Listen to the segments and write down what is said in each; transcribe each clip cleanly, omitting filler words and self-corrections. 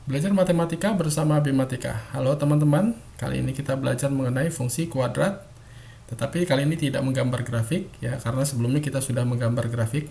Belajar matematika bersama Bimatika. Halo teman-teman, kali ini kita belajar mengenai fungsi kuadrat. Tetapi kali ini tidak menggambar grafik ya, karena sebelumnya kita sudah menggambar grafik.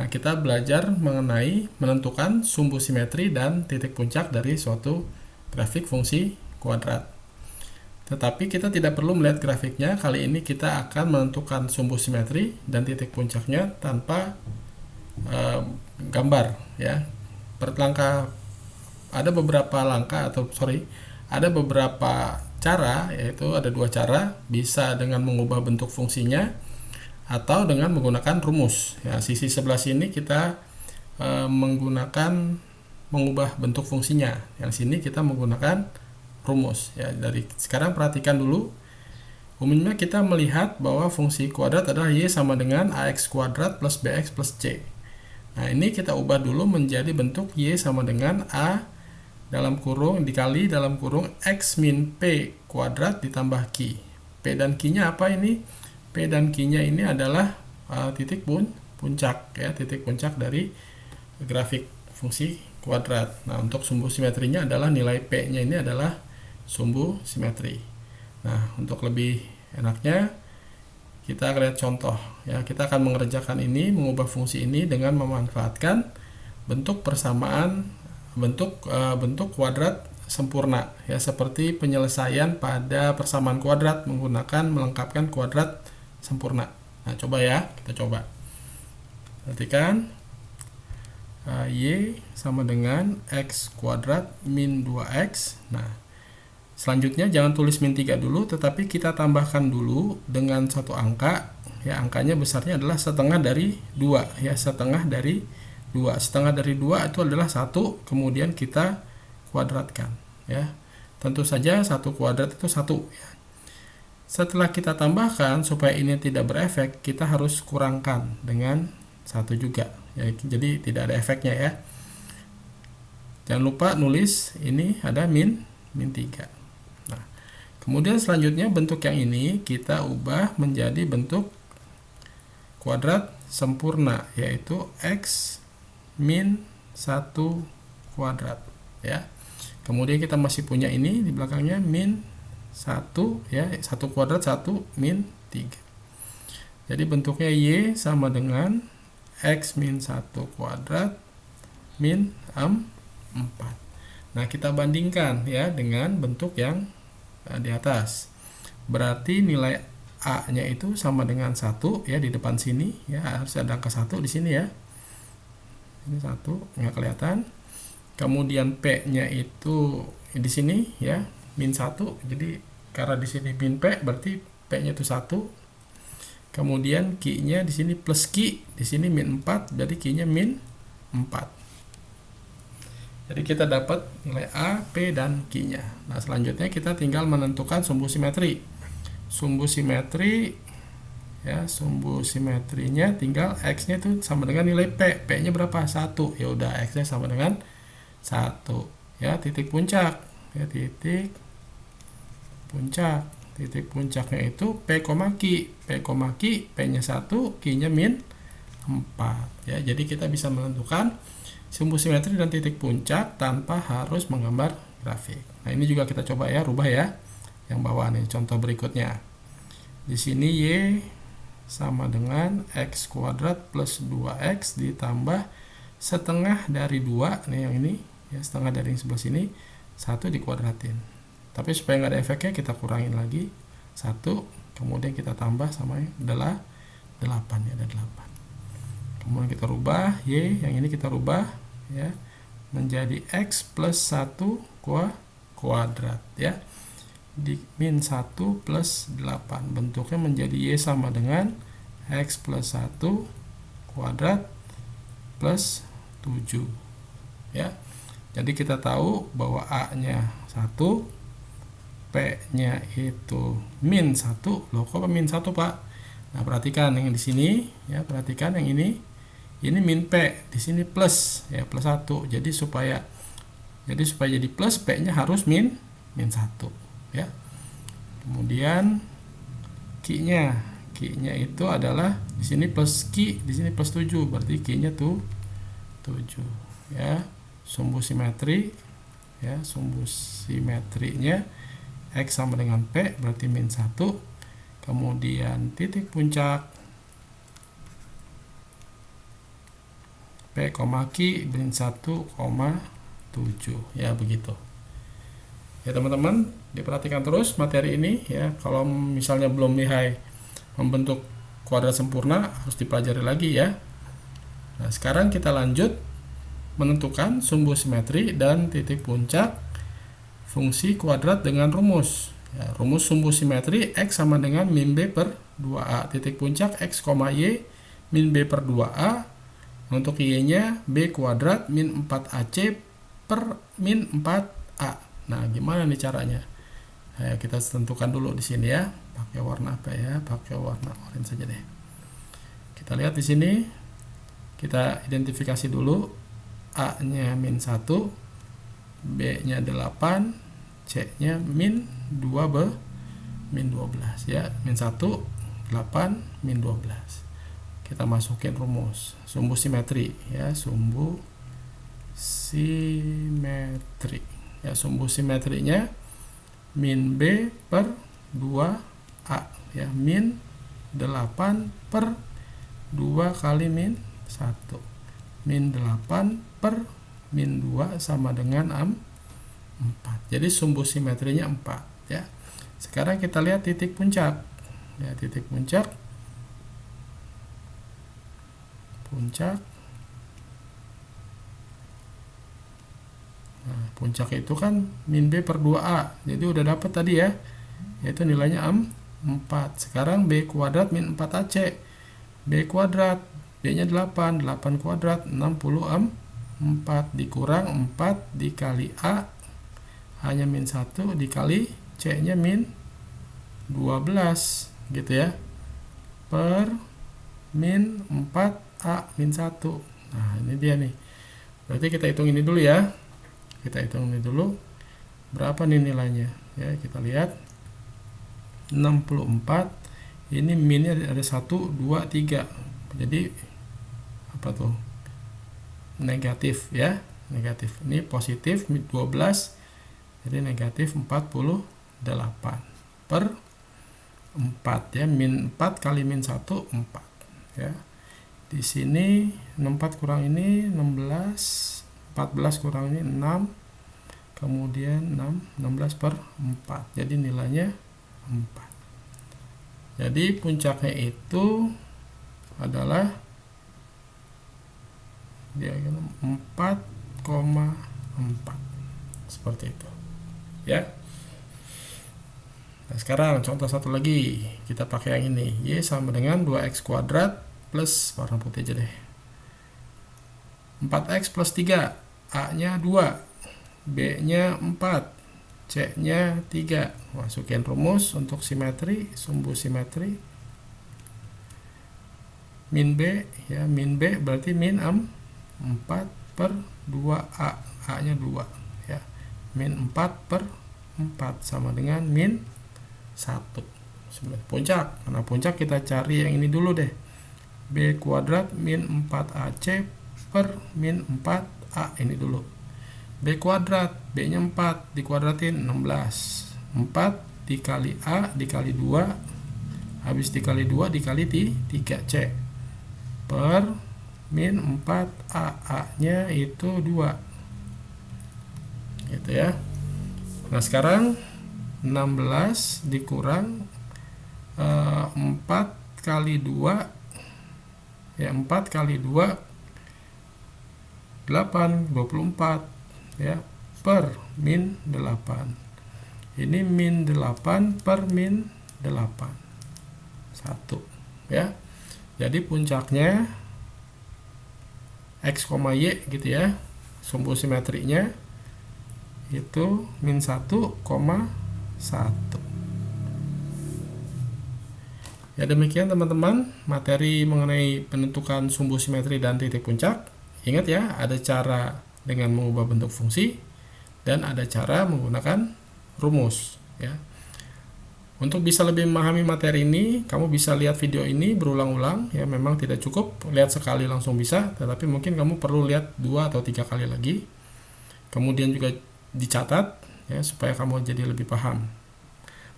Nah, kita belajar mengenai menentukan sumbu simetri dan titik puncak dari suatu grafik fungsi kuadrat. Tetapi kita tidak perlu melihat grafiknya. Kali ini kita akan menentukan sumbu simetri dan titik puncaknya tanpa gambar ya. Ada beberapa cara, yaitu ada dua cara, bisa dengan mengubah bentuk fungsinya atau dengan menggunakan rumus. Ya, sisi sebelah sini kita mengubah bentuk fungsinya. Yang sini kita menggunakan rumus. Ya, dari sekarang perhatikan dulu. Umumnya kita melihat bahwa fungsi kuadrat adalah y sama dengan ax kuadrat plus bx plus c. Nah, ini kita ubah dulu menjadi bentuk y sama dengan a dalam kurung dikali dalam kurung x min p kuadrat ditambah q. P dan q-nya apa ini? P dan q-nya ini adalah titik puncak ya, titik puncak dari grafik fungsi kuadrat. Nah, untuk sumbu simetrinya adalah nilai p-nya ini adalah sumbu simetri. Nah, untuk lebih enaknya kita lihat contoh ya. Kita akan mengerjakan ini, mengubah fungsi ini dengan memanfaatkan bentuk persamaan bentuk kuadrat sempurna ya, seperti penyelesaian pada persamaan kuadrat menggunakan melengkapkan kuadrat sempurna. Nah, coba ya, kita coba. Perhatikan, y sama dengan x kuadrat min 2x. Nah, selanjutnya jangan tulis min 3 dulu, tetapi kita tambahkan dulu dengan satu angka ya, angkanya besarnya adalah setengah dari 2 ya, setengah dari 2. Setengah dari 2 itu adalah 1, kemudian kita kuadratkan ya. Tentu saja 1 kuadrat itu 1 ya. Setelah kita tambahkan, supaya ini tidak berefek, kita harus kurangkan dengan 1 juga ya, jadi tidak ada efeknya ya. Jangan lupa nulis ini ada min 3. Nah, kemudian selanjutnya bentuk yang ini kita ubah menjadi bentuk kuadrat sempurna, yaitu x min 1 kuadrat ya. Kemudian kita masih punya ini di belakangnya min 1 ya, 1 kuadrat 1 min 3. Jadi bentuknya y sama dengan x min 1 kuadrat min 4. Nah, kita bandingkan ya dengan bentuk yang di atas. Berarti nilai a-nya itu sama dengan 1 ya, di depan sini ya, harus ada angka 1 di sini ya. Ini 1 nggak kelihatan. Kemudian p-nya itu di sini ya, min 1. Jadi karena di sini min p, berarti p-nya itu 1. Kemudian q-nya di sini plus q, di sini min 4, jadi q-nya min 4. Jadi kita dapat nilai a, p, dan q-nya. Nah, selanjutnya kita tinggal menentukan sumbu simetri. Sumbu simetri ya, sumbu simetrinya tinggal x-nya itu sama dengan nilai p. P-nya berapa? 1. Ya udah, x-nya sama dengan 1 ya. Titik puncak ya, titik puncak. Titik puncaknya itu p, q. P, q, p-nya 1, q-nya min 4 ya. Jadi kita bisa menentukan sumbu simetri dan titik puncak tanpa harus menggambar grafik. Nah, ini juga kita coba ya, rubah ya. Yang bawah nih, contoh berikutnya. Di sini y sama dengan x kuadrat plus 2x ditambah setengah dari 2 nih, yang ini ya, setengah dari yang sebelah sini, 1 dikuadratin. Tapi supaya nggak ada efeknya, kita kurangin lagi 1, kemudian kita tambah sama yang adalah 8 ya, ada 8. Kemudian kita rubah y, yang ini kita rubah ya menjadi x plus 1 kuadrat ya, di min 1 plus 8. Bentuknya menjadi y sama dengan x plus 1 kuadrat plus 7 ya. Jadi kita tahu bahwa a-nya 1, p-nya itu min 1. Loh, kok min 1, Pak? Nah, perhatikan yang di sini ya, perhatikan yang ini min p, di sini plus ya, plus 1. Jadi supaya jadi plus, p-nya harus min 1 ya. Kemudian q-nya itu adalah di sini plus q, di sini plus 7, berarti q-nya tuh 7 ya. Sumbu simetri ya, sumbu simetrinya X sama dengan P berarti min 1, kemudian titik puncak P, Q min 1,7 ya, begitu ya teman-teman. Diperhatikan terus materi ini ya, kalau misalnya belum lihai membentuk kuadrat sempurna harus dipelajari lagi ya. Nah, sekarang kita lanjut menentukan sumbu simetri dan titik puncak fungsi kuadrat dengan rumus ya, rumus sumbu simetri X sama dengan min B per 2A, titik puncak X, Y min B per 2A, untuk Y nya B kuadrat min 4AC per min 4A. Nah, gimana nih caranya? Nah, kita tentukan dulu di sini ya. Pakai warna apa ya? Pakai warna oranye saja deh. Kita lihat di sini. Kita identifikasi dulu. A-nya min 1, B-nya 8, C-nya min 12 ya. Min 1, 8, min 12. Kita masukin rumus sumbu simetri ya, sumbu simetri ya, sumbu simetrinya min B per 2A ya, min 8 per 2 kali min 1, min 8 per min 2 sama dengan 4. Jadi sumbu simetrinya 4 ya. Sekarang kita lihat titik puncak ya, titik puncak nah, puncak itu kan min B per 2A, jadi udah dapat tadi ya, yaitu nilainya 4. Sekarang B kuadrat min 4AC, B kuadrat, B nya 8, 8 kuadrat 64, dikurang 4 dikali A hanya min 1 dikali C nya min 12 gitu ya, per min 4A min 1. Nah, ini dia nih. Berarti kita hitung ini dulu ya. Kita hitung ini dulu. Berapa nih nilainya? Ya, kita lihat. 64. Ini minnya ada 1, 2, 3. Jadi apa tuh? Negatif ya. Negatif. Ini positif 12. Jadi negatif 48 per 4 ya. Min 4 kali min 1 4 ya. Di sini 64 kurang ini 16, 14 kurang ini 6, kemudian 16 per 4, jadi nilainya 4. Jadi puncaknya itu adalah diagram 4,4 seperti itu ya. Nah, sekarang contoh satu lagi, kita pakai yang ini. Y sama dengan 2x kuadrat plus warna putih aja deh, 4x plus 3, A nya 2, B nya 4, C nya 3. Masukin rumus untuk simetri, sumbu simetri min B ya, min B berarti min 4 per 2A, A nya 2 ya, min 4 per 4 sama dengan min 1. Puncak, karena puncak kita cari yang ini dulu deh, B kuadrat min 4AC per min 4A, ini dulu. B kuadrat, B nya 4 dikuadratin 16, 4 dikali A dikali 2, habis dikali 2 dikali 3C per min 4A, A nya itu 2 gitu ya. Nah, sekarang 16 dikurang 4 kali 2 ya, 4 kali 2 8, 24 ya, per min 8. Ini min 8 per min 8 1 ya. Jadi puncaknya X, Y gitu ya, sumbu simetrinya itu min 1,1. Ya, demikian teman-teman materi mengenai penentukan sumbu simetri dan titik puncak. Ingat ya, ada cara dengan mengubah bentuk fungsi dan ada cara menggunakan rumus ya. Untuk bisa lebih memahami materi ini, kamu bisa lihat video ini berulang-ulang ya. Memang tidak cukup lihat sekali langsung bisa, tetapi mungkin kamu perlu lihat 2 atau 3 kali lagi. Kemudian juga dicatat ya supaya kamu jadi lebih paham.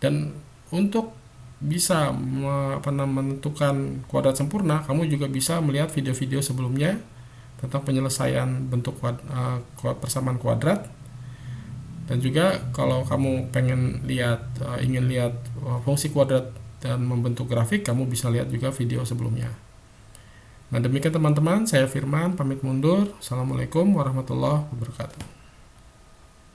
Dan untuk bisa menentukan kuadrat sempurna, kamu juga bisa melihat video-video sebelumnya tentang penyelesaian bentuk persamaan kuadrat. Dan juga kalau kamu ingin lihat fungsi kuadrat dan membentuk grafik, kamu bisa lihat juga video sebelumnya. Nah, demikian teman-teman, saya Firman pamit mundur. Assalamualaikum warahmatullahi wabarakatuh.